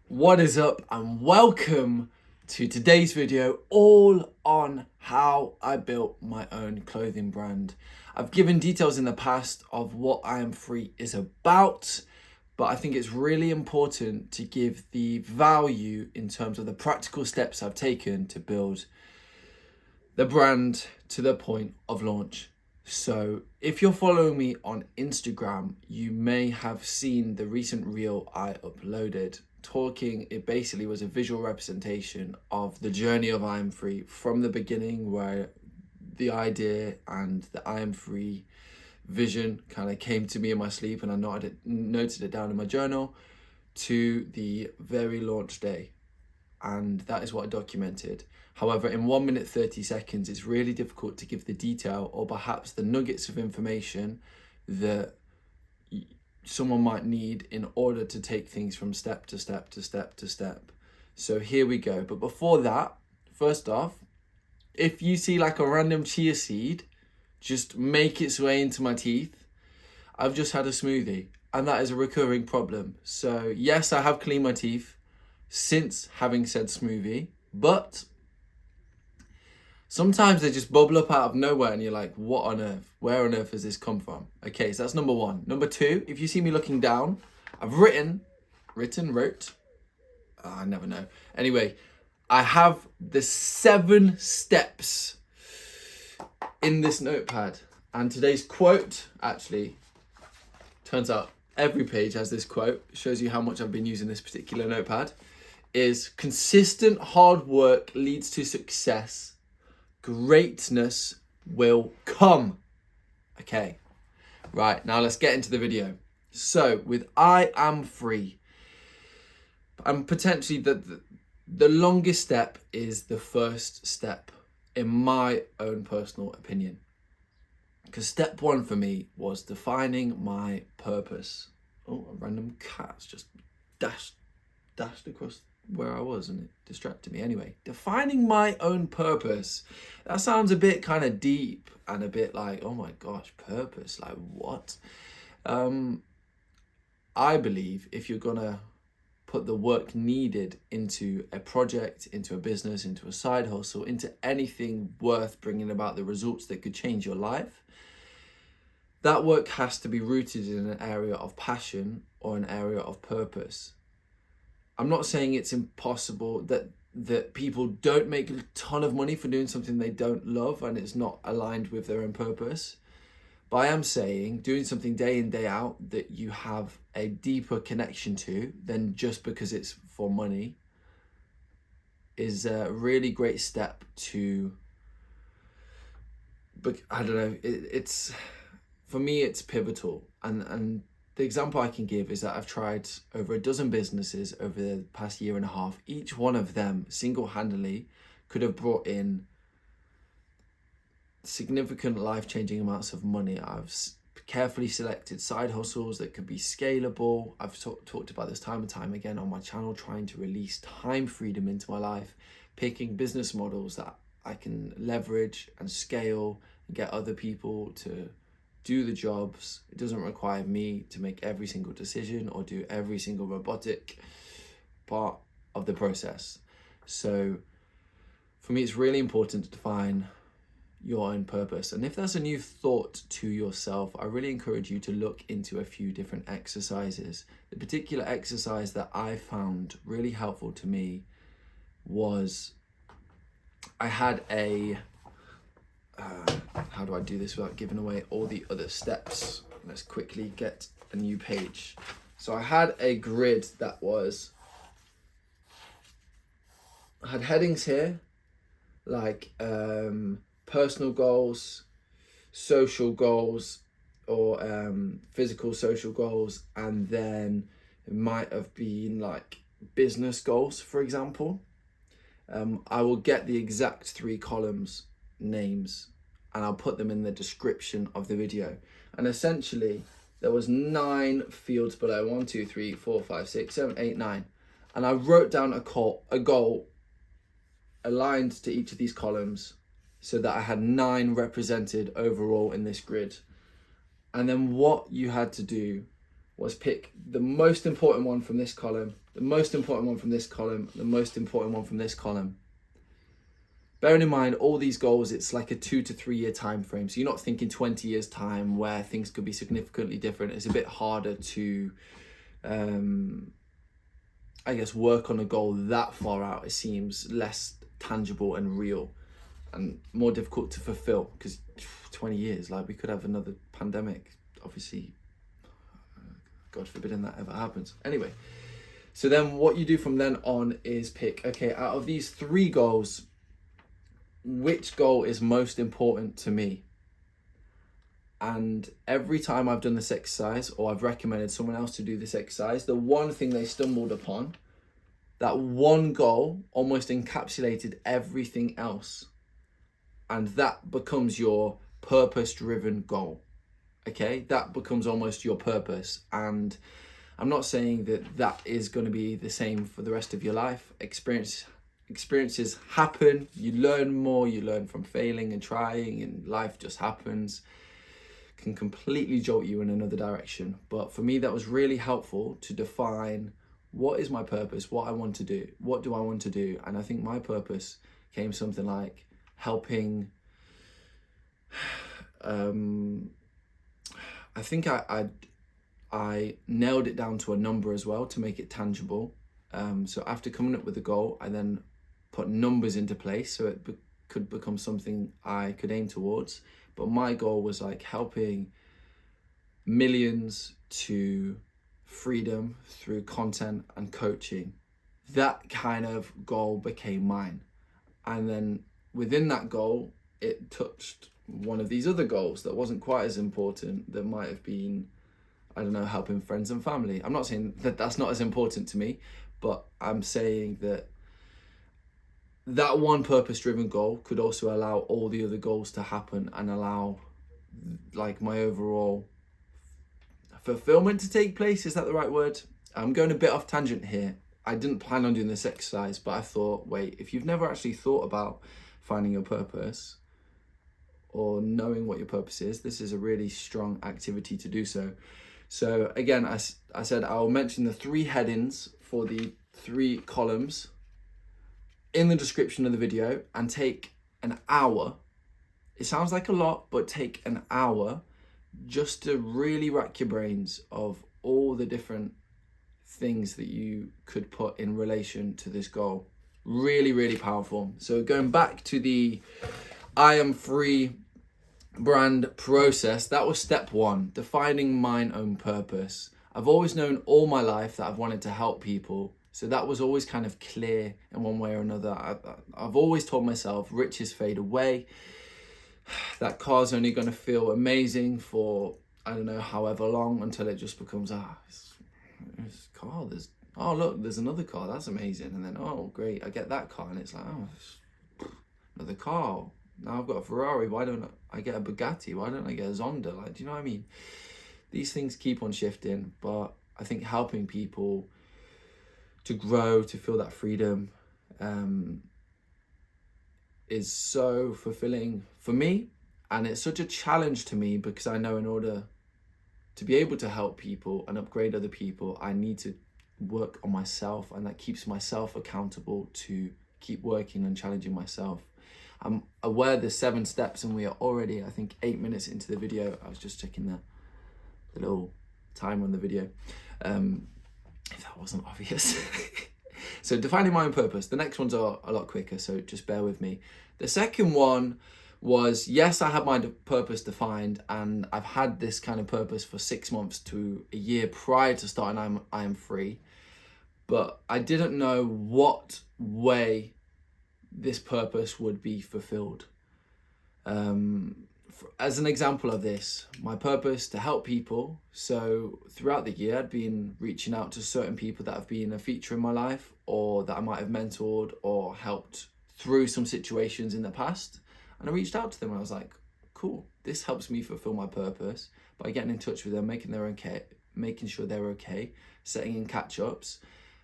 What is up and welcome to today's video all on how I built my own clothing brand. I've given details in the past of what I Am Free is about, but I think it's really important to give the value in terms of the practical steps I've taken to build the brand to the point of launch. So if you're following me on Instagram, you may have seen the recent reel I uploaded. It basically was a visual representation of the journey of I Am Free from the beginning, where the idea and the I Am Free vision kind of came to me in my sleep and I noted it down in my journal, to the very launch day. And that is what I documented. However, in 1 minute 30 seconds, it's really difficult to give the detail or perhaps the nuggets of information that someone might need in order to take things from step to step to step to step. So here we go. But before that, first off, if you see like a random chia seed just make its way into my teeth, I've just had a smoothie, and that is a recurring problem. So yes, I have cleaned my teeth since having said smoothie, but sometimes they just bubble up out of nowhere and you're like, what on earth? Where on earth has this come from? Okay, so that's number one. Number two, if you see me looking down, I've wrote, I never know. Anyway, I have the 7 steps in this notepad. And today's quote, actually, turns out every page has this quote. It shows you how much I've been using this particular notepad. Is consistent hard work leads to success. Greatness will come. Okay, right, now let's get into the video. So with I Am Free, and potentially the longest step is the first step, in my own personal opinion. Because step 1 for me was defining my purpose. Oh, a random cat's just dashed across where I was and it distracted me. Anyway, defining my own purpose. That sounds a bit kind of deep and a bit like, oh my gosh, purpose, like what? I believe if you're gonna put the work needed into a project, into a business, into a side hustle, into anything worth bringing about the results that could change your life, that work has to be rooted in an area of passion or an area of purpose. I'm not saying it's impossible that people don't make a ton of money for doing something they don't love and it's not aligned with their own purpose. But I am saying doing something day in, day out that you have a deeper connection to than just because it's for money is a really great step to, but I don't know, it's for me, it's pivotal. And the example I can give is that I've tried over a dozen businesses over the past year and a half. Each one of them single-handedly could have brought in significant life-changing amounts of money. I've carefully selected side hustles that could be scalable. I've talked about this time and time again on my channel, trying to release time freedom into my life, picking business models that I can leverage and scale and get other people to do the jobs. It doesn't require me to make every single decision or do every single robotic part of the process. So for me, it's really important to define your own purpose. And if that's a new thought to yourself, I really encourage you to look into a few different exercises. The particular exercise that I found really helpful to me was I had a how do I do this without giving away all the other steps? Let's quickly get a new page. So I had a grid that had headings here, like personal goals, social goals, or physical social goals, and then it might have been like business goals, for example. I will get the exact 3 columns names and I'll put them in the description of the video. And essentially there was 9 fields below, 1, 2, 3, 4, 5, 6, 7, 8, 9. And I wrote down a goal aligned to each of these columns so that I had 9 represented overall in this grid. And then what you had to do was pick the most important one from this column, the most important one from this column, the most important one from this column. Bearing in mind all these goals, it's like a 2 to 3 year time frame. So you're not thinking 20 years time where things could be significantly different. It's a bit harder to, I guess, work on a goal that far out. It seems less tangible and real and more difficult to fulfill, because 20 years, like, we could have another pandemic, obviously, God forbidding that ever happens. Anyway, so then what you do from then on is pick, okay, out of these 3 goals, which goal is most important to me? And every time I've done this exercise, or I've recommended someone else to do this exercise, the one thing they stumbled upon, that one goal almost encapsulated everything else. And that becomes your purpose-driven goal. Okay, that becomes almost your purpose. And I'm not saying that that is going to be the same for the rest of your life. Experiences happen, you learn more, you learn from failing and trying, and life just happens, can completely jolt you in another direction. But for me, that was really helpful to define, what is my purpose, what I want to do, what do I want to do? And I think my purpose came something like helping, I think I nailed it down to a number as well to make it tangible. So after coming up with a goal, I then put numbers into place so it could become something I could aim towards. But my goal was like helping millions to freedom through content and coaching. That kind of goal became mine. And then within that goal, it touched one of these other goals that wasn't quite as important, that might have been, I don't know, helping friends and family. I'm not saying that that's not as important to me, but I'm saying that that one purpose-driven goal could also allow all the other goals to happen and allow, like, my overall fulfillment to take place. Is that the right word? I'm going a bit off tangent here. I didn't plan on doing this exercise, but I thought, wait, if you've never actually thought about finding your purpose or knowing what your purpose is, this is a really strong activity to do so. So again, I said I'll mention the 3 headings for the 3 columns in the description of the video, and take an hour. It sounds like a lot, but take an hour just to really rack your brains of all the different things that you could put in relation to this goal. Really, really powerful. So going back to the I Am Free brand process, that was step 1, defining mine own purpose. I've always known all my life that I've wanted to help people. So that was always kind of clear in one way or another. I've always told myself, riches fade away. That car's only going to feel amazing for, I don't know, however long, until it just becomes, this car, oh look, there's another car, that's amazing. And then, oh great, I get that car, and it's like, oh, another car. Now I've got a Ferrari, why don't I get a Bugatti? Why don't I get a Zonda? Like, do you know what I mean? These things keep on shifting, but I think helping people to grow, to feel that freedom, is so fulfilling for me. And it's such a challenge to me, because I know in order to be able to help people and upgrade other people, I need to work on myself, and that keeps myself accountable to keep working and challenging myself. I'm aware there's 7 steps, and we are already, I think, 8 minutes into the video. I was just checking the little timer on the video, if that wasn't obvious. So defining my own purpose. The next ones are a lot quicker, so just bear with me. The second one was, yes, I had my purpose defined, and I've had this kind of purpose for 6 months to a year prior to starting I Am Free, but I didn't know what way this purpose would be fulfilled. As an example of this, my purpose to help people. So throughout the year, I'd been reaching out to certain people that have been a feature in my life, or that I might have mentored or helped through some situations in the past. And I reached out to them, and I was like, cool, this helps me fulfill my purpose by getting in touch with them, making sure they're okay, setting in catch-ups.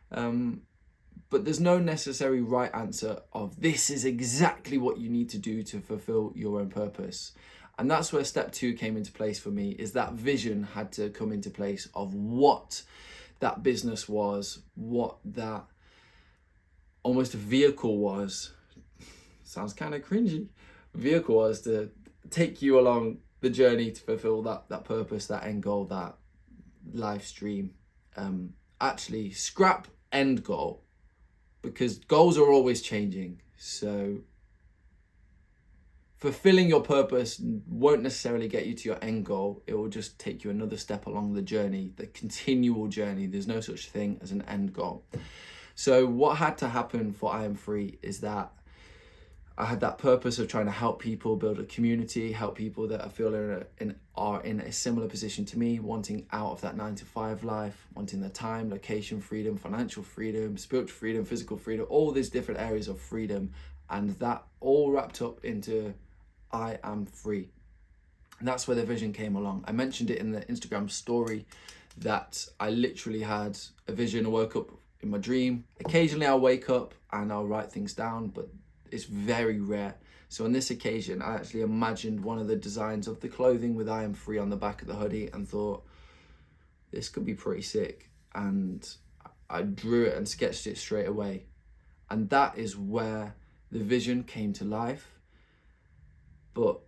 But there's no necessary right answer of this is exactly what you need to do to fulfill your own purpose. And that's where step 2 came into place for me, is that vision had to come into place of what that business was, what that almost vehicle was. Sounds kind of cringy. Vehicle was to take you along the journey to fulfill that purpose, that end goal, that live stream. Actually, scrap end goal, because goals are always changing. So fulfilling your purpose won't necessarily get you to your end goal. It will just take you another step along the journey, the continual journey. There's no such thing as an end goal. So what had to happen for I Am Free is that I had that purpose of trying to help people build a community, help people that I feel are in a similar position to me, wanting out of that 9-to-5 life, wanting the time, location freedom, financial freedom, spiritual freedom, physical freedom, all these different areas of freedom. And that all wrapped up into I Am Free. And that's where the vision came along. I mentioned it in the Instagram story that I literally had a vision. I woke up in my dream. Occasionally I'll wake up and I'll write things down, but it's very rare. So on this occasion, I actually imagined one of the designs of the clothing with I Am Free on the back of the hoodie and thought, this could be pretty sick. And I drew it and sketched it straight away. And that is where the vision came to life. But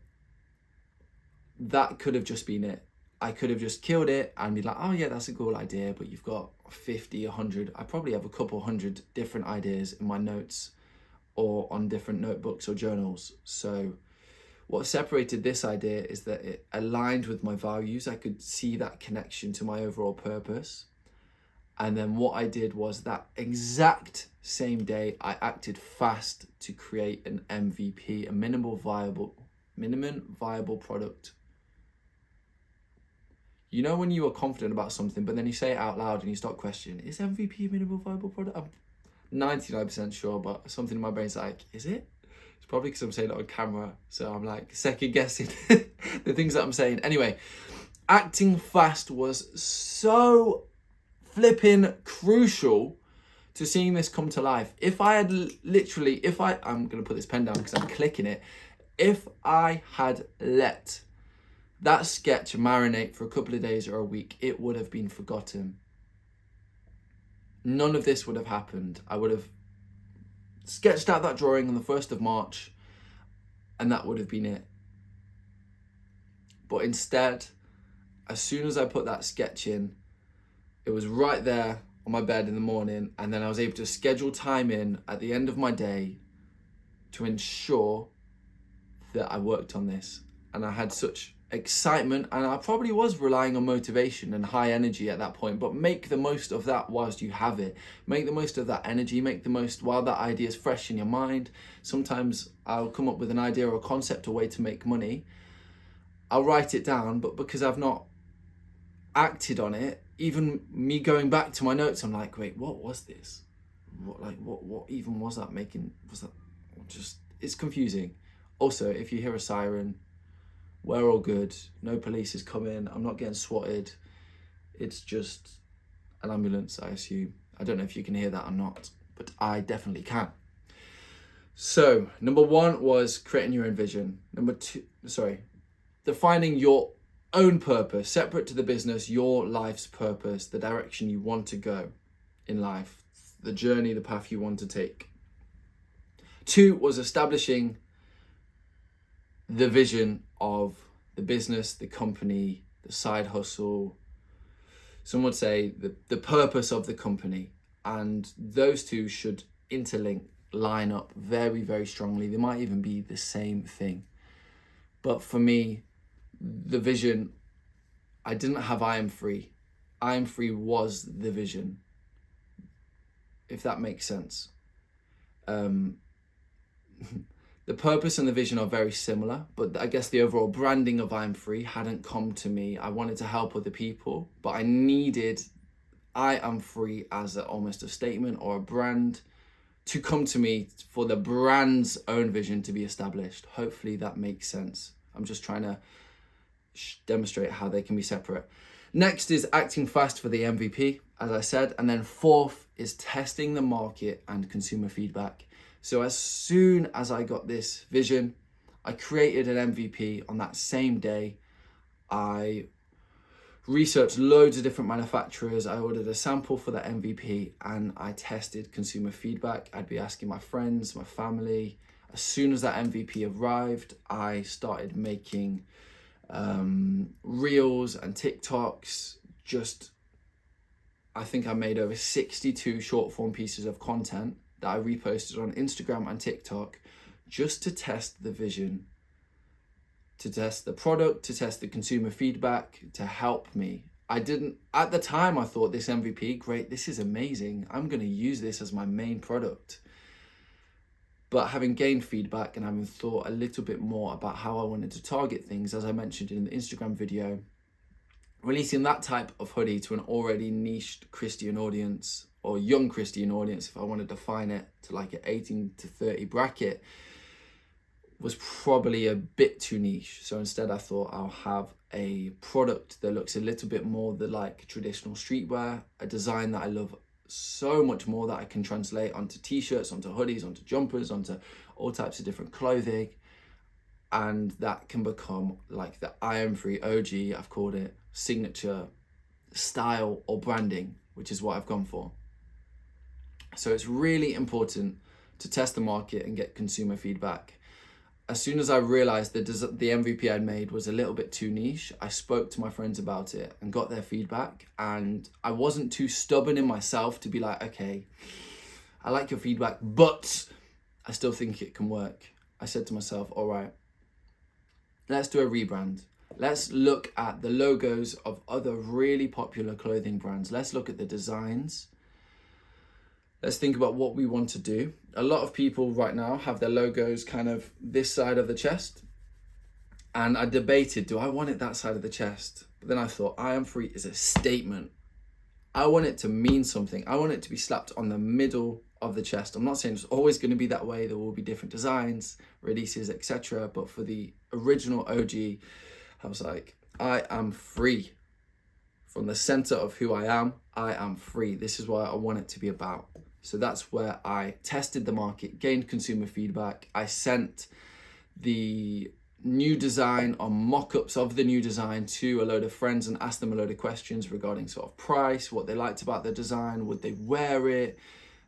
that could have just been it. I could have just killed it and be like, oh yeah, that's a cool idea. But you've got 50, 100, I probably have a couple hundred different ideas in my notes or on different notebooks or journals. So what separated this idea is that it aligned with my values. I could see that connection to my overall purpose. And then what I did was that exact same day, I acted fast to create an MVP, a minimum viable product. You know when you are confident about something, but then you say it out loud and you start questioning, is MVP a minimum viable product? I'm 99% sure, but something in my brain's like, is it? It's probably because I'm saying it on camera, so I'm like second guessing the things that I'm saying. Anyway, acting fast was so flipping crucial to seeing this come to life. If I had I'm going to put this pen down because I'm clicking it. If I had let that sketch marinate for a couple of days or a week, it would have been forgotten. None of this would have happened. I would have sketched out that drawing on the 1st of March and that would have been it. But instead, as soon as I put that sketch in, it was right there on my bed in the morning, and then I was able to schedule time in at the end of my day to ensure that I worked on this. And I had such excitement, and I probably was relying on motivation and high energy at that point, but make the most of that whilst you have it. Make the most of that energy, make the most while that idea is fresh in your mind. Sometimes I'll come up with an idea or a concept or way to make money. I'll write it down, but because I've not acted on it, even me going back to my notes, I'm like, wait, what was this? What even was that making? Was that just, it's confusing. Also, if you hear a siren, we're all good. No police is coming. I'm not getting swatted. It's just an ambulance, I assume. I don't know if you can hear that or not, but I definitely can. So, number 1 was creating your own vision. Defining your own purpose, separate to the business, your life's purpose, the direction you want to go in life, the journey, the path you want to take. 2 was establishing the vision of the business, the company, the side hustle. Some would say the purpose of the company. And those two should interlink, line up very, very strongly. They might even be the same thing. But for me, the vision, I didn't have I Am Free. I Am Free was the vision, if that makes sense. The purpose and the vision are very similar, but I guess the overall branding of I Am Free hadn't come to me. I wanted to help other people, but I needed I Am Free as almost a statement or a brand to come to me for the brand's own vision to be established. Hopefully that makes sense. I'm just trying to demonstrate how they can be separate. Next is acting fast for the MVP, as I said. And then 4th is testing the market and consumer feedback. So as soon as I got this vision, I created an MVP on that same day. I researched loads of different manufacturers. I ordered a sample for that MVP and I tested consumer feedback. I'd be asking my friends, my family. As soon as that MVP arrived, I started making reels and TikToks. I think I made over 62 short form pieces of content that I reposted on Instagram and TikTok just to test the vision, to test the product, to test the consumer feedback, to help me. At the time, I thought this MVP, great, this is amazing. I'm going to use this as my main product. But having gained feedback and having thought a little bit more about how I wanted to target things, as I mentioned in the Instagram video, releasing that type of hoodie to an already niched Christian audience, or young Christian audience, if I want to define it, to like an 18 to 30 bracket, was probably a bit too niche. So instead I thought I'll have a product that looks a little bit more like traditional streetwear, a design that I love so much more that I can translate onto t-shirts, onto hoodies, onto jumpers, onto all types of different clothing. And that can become like the I am free OG, I've called it, signature style or branding, which is what I've gone for. So it's really important to test the market and get consumer feedback. As soon as I realized that the MVP I'd made was a little bit too niche, I spoke to my friends about it and got their feedback. And I wasn't too stubborn in myself to be like, okay, I like your feedback, but I still think it can work. I said to myself, all right, let's do a rebrand. Let's look at the logos of other really popular clothing brands. Let's look at the designs. Let's think about what we want to do. A lot of people right now have their logos kind of this side of the chest. And I debated, do I want it that side of the chest? But then I thought, I am free is a statement. I want it to mean something. I want it to be slapped on the middle of the chest. I'm not saying it's always going to be that way. There will be different designs, releases, etc. But for the original OG, I was like, I am free. From the center of who I am free. This is what I want it to be about. So that's where I tested the market, gained consumer feedback. I sent the new design or mock-ups of the new design to a load of friends and asked them a load of questions regarding sort of price, what they liked about the design, would they wear it,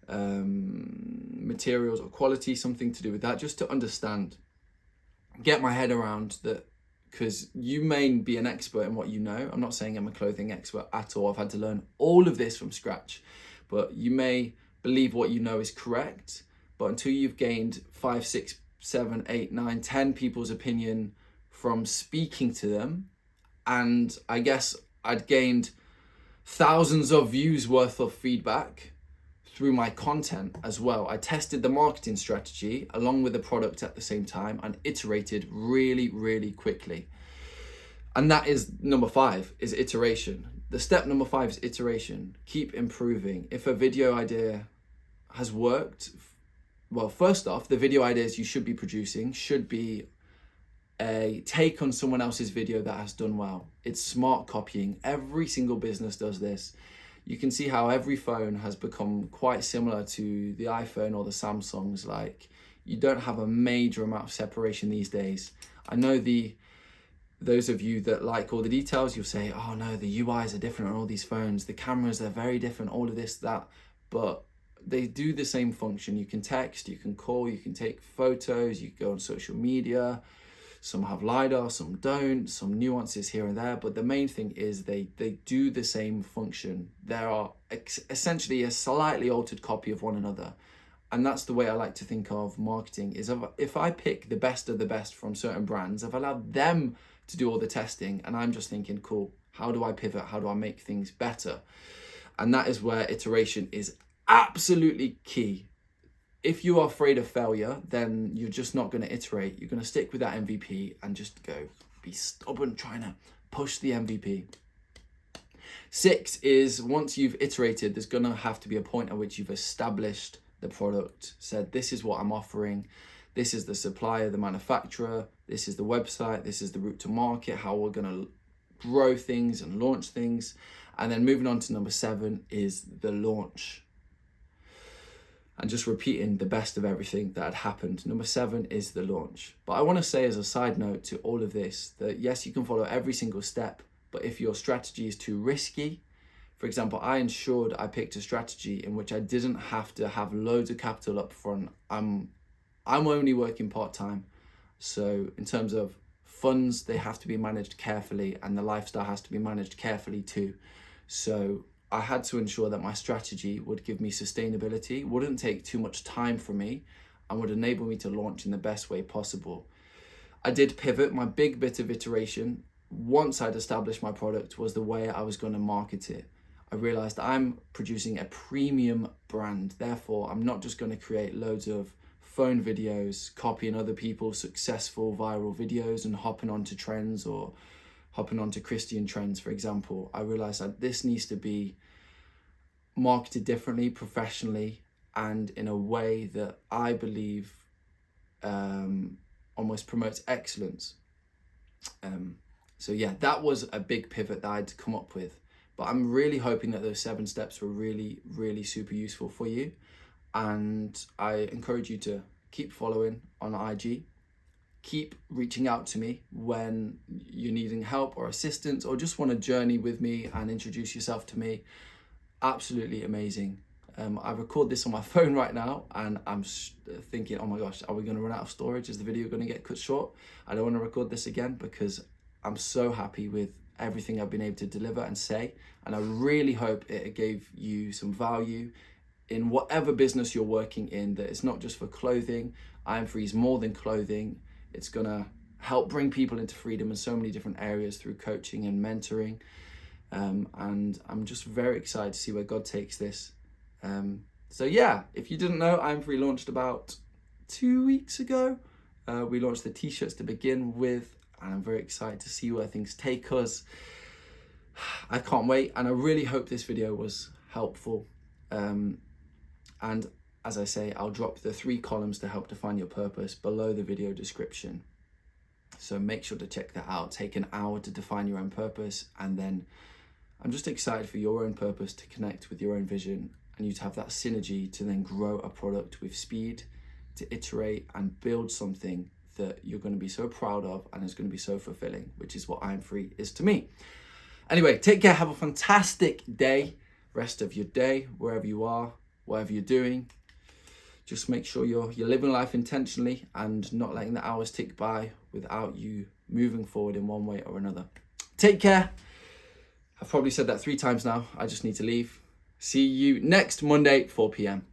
materials or quality, something to do with that, just to understand, get my head around that. Because you may be an expert in what you know. I'm not saying I'm a clothing expert at all. I've had to learn all of this from scratch. But you may believe what you know is correct. But until you've gained 5, 6, 7, 8, 9, 10 people's opinion from speaking to them, and I guess I'd gained thousands of views worth of feedback through my content as well. I tested the marketing strategy along with the product at the same time and iterated really, really quickly. And that is number 5, is iteration. The step number 5 is iteration. Keep improving. If a video idea has worked, well, first off, the video ideas you should be producing should be a take on someone else's video that has done well. It's smart copying. Every single business does this. You can see how every phone has become quite similar to the iPhone or the Samsungs. Like, you don't have a major amount of separation these days. I know those of you that like all the details, you'll say, oh no, the UIs are different on all these phones. The cameras are very different, all of this, that. But they do the same function. You can text, you can call, you can take photos, you can go on social media. Some have LiDAR, some don't, some nuances here and there, but the main thing is they do the same function. They are essentially a slightly altered copy of one another. And that's the way I like to think of marketing, is if I pick the best of the best from certain brands, I've allowed them to do all the testing, and I'm just thinking, cool, how do I pivot? How do I make things better? And that is where iteration is absolutely key. If you are afraid of failure, then you're just not going to iterate. You're going to stick with that MVP and just be stubborn trying to push the MVP. 6 is, once you've iterated, there's going to have to be a point at which you've established the product, said this is what I'm offering, this is the supplier, the manufacturer, this is the website, this is the route to market, how we're going to grow things and launch things. And then moving on to number 7 is the launch. and just repeating the best of everything that had happened. Number 7 is the launch. But I want to say as a side note to all of this that yes, you can follow every single step, but if your strategy is too risky, for example, I ensured I picked a strategy in which I didn't have to have loads of capital up front. I'm only working part-time. So in terms of funds, they have to be managed carefully, and the lifestyle has to be managed carefully too. So I had to ensure that my strategy would give me sustainability, wouldn't take too much time from me, and would enable me to launch in the best way possible. I did pivot. My big bit of iteration, once I'd established my product, was the way I was going to market it. I realized I'm producing a premium brand. Therefore, I'm not just going to create loads of phone videos, copying other people's successful viral videos and hopping onto trends or hopping onto Christian trends, for example. I realized that this needs to be marketed differently, professionally, and in a way that I believe almost promotes excellence. So yeah, that was a big pivot that I had to come up with. But I'm really hoping that those 7 steps were really, really super useful for you. And I encourage you to keep following on IG. Keep reaching out to me when you're needing help or assistance, or just want to journey with me and introduce yourself to me. Absolutely amazing. I record this on my phone right now, and I'm thinking, oh my gosh, are we going to run out of storage? Is the video going to get cut short? I don't want to record this again because I'm so happy with everything I've been able to deliver and say, and I really hope it gave you some value in whatever business you're working in, that it's not just for clothing. I Am Free is more than clothing. It's gonna help bring people into freedom in so many different areas through coaching and mentoring, and I'm just very excited to see where God takes this. So yeah, if you didn't know, I Am Free launched about 2 weeks ago. We launched the t-shirts to begin with, and I'm very excited to see where things take us. I can't wait, and I really hope this video was helpful. And as I say, I'll drop the 3 columns to help define your purpose below the video description. So make sure to check that out. Take an hour to define your own purpose, and then I'm just excited for your own purpose to connect with your own vision, and you to have that synergy to then grow a product with speed, to iterate and build something that you're going to be so proud of and is going to be so fulfilling, which is what I Am Free is to me. Anyway, take care. Have a fantastic day. Rest of your day, wherever you are, whatever you're doing. Just make sure you're living life intentionally and not letting the hours tick by without you moving forward in one way or another. Take care. I've probably said that 3 times now. I just need to leave. See you next Monday, 4 p.m.